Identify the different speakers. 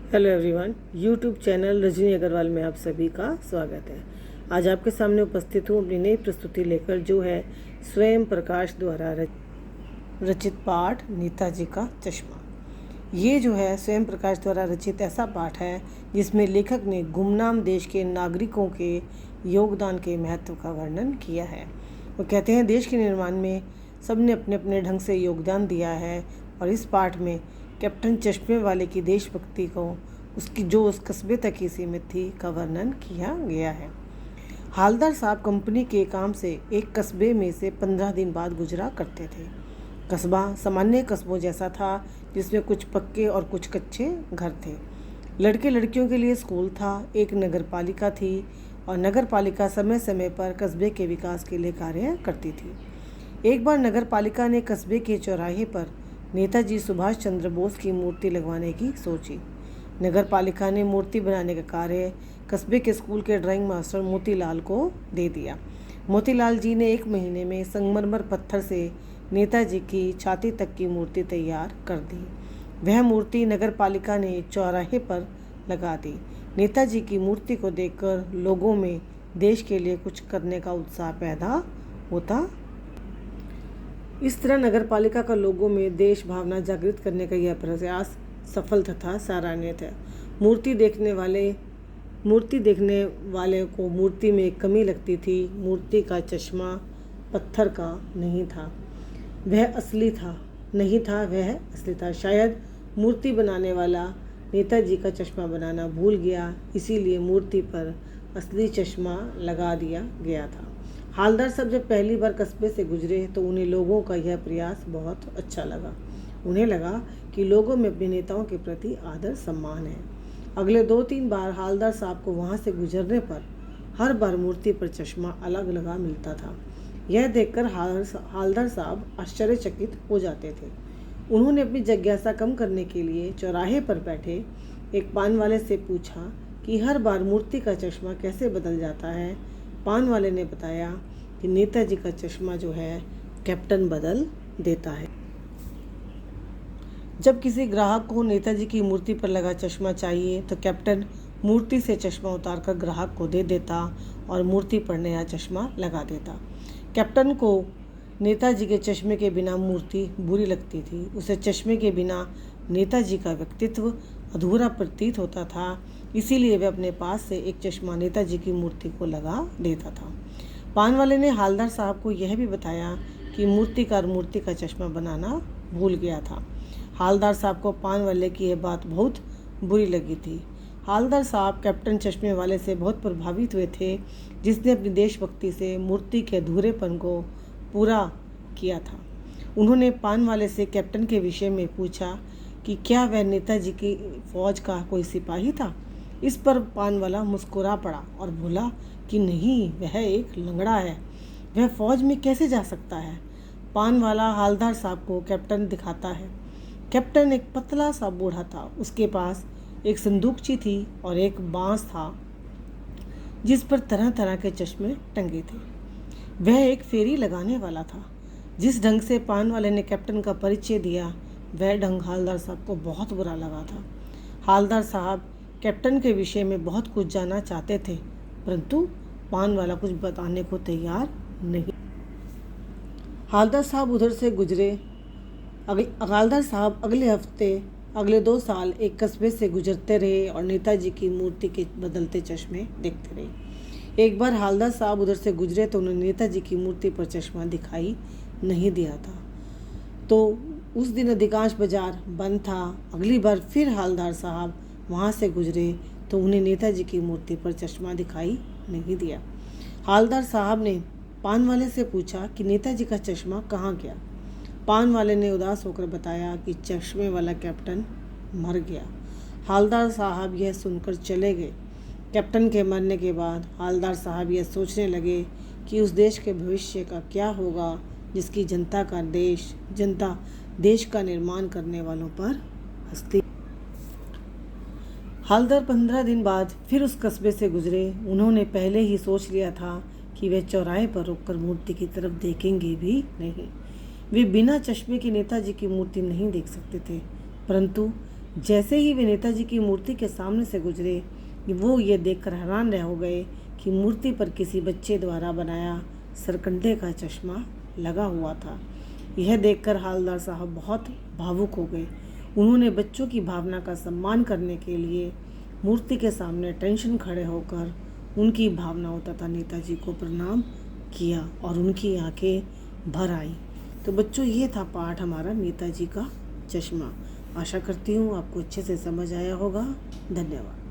Speaker 1: Hello everyone, YouTube channel Rajni Agarwal में आप सभी का स्वागत है। आज आपके सामने उपस्थित हूँ अपनी नई प्रस्तुति लेकर, जो है स्वयं प्रकाश द्वारा रचित पाठ नेताजी का चश्मा। ये जो है स्वयं प्रकाश द्वारा रचित ऐसा पाठ है जिसमें लेखक ने गुमनाम देश के नागरिकों के योगदान के महत्व का वर्णन किया है। वो कहते हैं, देश के निर्माण में सबने अपने अपने ढंग से योगदान दिया है और इस पाठ में कैप्टन चश्मे वाले की देशभक्ति को उसकी जो उस कस्बे तक ही सीमित थी का वर्णन किया गया है। हालदार साहब कंपनी के काम से एक कस्बे में से 15 दिन बाद गुजरा करते थे। कस्बा सामान्य कस्बों जैसा था, जिसमें कुछ पक्के और कुछ कच्चे घर थे। लड़के लड़कियों के लिए स्कूल था, एक नगर पालिका थी और नगर पालिका समय समय पर कस्बे के विकास के लिए कार्य करती थी। एक बार नगर पालिका ने कस्बे के चौराहे पर नेताजी सुभाष चंद्र बोस की मूर्ति लगवाने की सोची। नगर पालिका ने मूर्ति बनाने का कार्य कस्बे के स्कूल के ड्राइंग मास्टर मोतीलाल को दे दिया। मोतीलाल जी ने 1 महीने में संगमरमर पत्थर से नेताजी की छाती तक की मूर्ति तैयार कर दी। वह मूर्ति नगर पालिका ने चौराहे पर लगा दी। नेताजी की मूर्ति को देखकर लोगों में देश के लिए कुछ करने का उत्साह पैदा होता। इस तरह नगर पालिका का लोगों में देश भावना जागृत करने का यह प्रयास सफल तथा सराहनीय है। मूर्ति देखने वाले को मूर्ति में एक कमी लगती थी। मूर्ति का चश्मा पत्थर का नहीं था, वह असली था। शायद मूर्ति बनाने वाला नेताजी का चश्मा बनाना भूल गया, इसीलिए मूर्ति पर असली चश्मा लगा दिया गया था। हालदार साहब जब पहली बार कस्बे से गुजरे तो उन्हें लोगों का यह प्रयास बहुत अच्छा लगा। उन्हें लगा कि लोगों में अपने नेताओं के प्रति आदर सम्मान है। अगले 2-3 बार हालदार साहब को वहां से गुजरने पर हर बार मूर्ति पर चश्मा अलग लगा मिलता था। यह देखकर हालदार साहब आश्चर्यचकित हो जाते थे। उन्होंने अपनी जिज्ञासा कम करने के लिए चौराहे पर बैठे एक पान वाले से पूछा कि हर बार मूर्ति का चश्मा कैसे बदल जाता है। पान वाले ने बताया कि नेताजी का चश्मा जो है कैप्टन बदल देता है। जब किसी ग्राहक को नेताजी की मूर्ति पर लगा चश्मा चाहिए तो कैप्टन मूर्ति से चश्मा उतारकर ग्राहक को दे देता और मूर्ति पर नया चश्मा लगा देता। कैप्टन को नेताजी के चश्मे के बिना मूर्ति बुरी लगती थी। उसे चश्मे के बिना नेताजी का व्यक्तित्व अधूरा प्रतीत होता था, इसीलिए वह अपने पास से एक चश्मा नेताजी की मूर्ति को लगा देता था। पान वाले ने हालदार साहब को यह भी बताया कि मूर्तिकार मूर्ति का चश्मा बनाना भूल गया था। हालदार साहब को पान वाले की यह बात बहुत बुरी लगी थी। हालदार साहब कैप्टन चश्मे वाले से बहुत प्रभावित हुए थे, जिसने अपनी देशभक्ति से मूर्ति के अधूरेपन को पूरा किया था। उन्होंने पान वाले से कैप्टन के विषय में पूछा कि क्या वह नेताजी की फौज का कोई सिपाही था। इस पर पान वाला मुस्कुरा पड़ा और बोला कि नहीं, वह एक लंगड़ा है, वह फौज में कैसे जा सकता है। पान वाला हालदार साहब को कैप्टन दिखाता है। कैप्टन एक पतला सा बूढ़ा था। उसके पास एक संदूकची थी और एक बांस था जिस पर तरह तरह के चश्मे टंगे थे। वह एक फेरी लगाने वाला था। जिस ढंग से पान वाले ने कैप्टन का परिचय दिया, वह ढंग हालदार साहब को बहुत बुरा लगा था। हालदार साहब कैप्टन के विषय में बहुत कुछ जानना चाहते थे, परंतु पान वाला कुछ बताने को तैयार नहीं। हालदार साहब उधर से गुजरे। हालदार साहब अगले 2 साल एक कस्बे से गुजरते रहे और नेताजी की मूर्ति के बदलते चश्मे देखते रहे। एक बार हालदार साहब उधर से गुजरे तो उन्हें नेताजी की मूर्ति पर चश्मा दिखाई नहीं दिया था, तो उस दिन अधिकांश बाजार बंद था। अगली बार फिर हालदार साहब वहाँ से गुजरे तो उन्हें नेताजी की मूर्ति पर चश्मा दिखाई नहीं दिया। हालदार साहब ने पान वाले से पूछा कि नेताजी का चश्मा कहाँ गया। पान वाले ने उदास होकर बताया कि चश्मे वाला कैप्टन मर गया। हालदार साहब यह सुनकर चले गए। कैप्टन के मरने के बाद हालदार साहब यह सोचने लगे कि उस देश के भविष्य का क्या होगा जिसकी जनता देश का निर्माण करने वालों पर हंसती। हालदार 15 दिन बाद फिर उस कस्बे से गुजरे। उन्होंने पहले ही सोच लिया था कि वे चौराहे पर रुककर मूर्ति की तरफ देखेंगे भी नहीं। वे बिना चश्मे के नेताजी की मूर्ति नहीं देख सकते थे, परंतु जैसे ही वे नेताजी की मूर्ति के सामने से गुजरे, वो ये देखकर हैरान रह हो गए कि मूर्ति पर किसी बच्चे द्वारा बनाया सरकंडे का चश्मा लगा हुआ था। यह देखकर हवलदार साहब बहुत भावुक हो गए। उन्होंने बच्चों की भावना का सम्मान करने के लिए मूर्ति के सामने टेंशन खड़े होकर उनकी भावनाओं तथा नेताजी को प्रणाम किया और उनकी आंखें भर आई। तो बच्चों, ये था पाठ हमारा नेताजी का चश्मा। आशा करती हूँ आपको अच्छे से समझ आया होगा। धन्यवाद।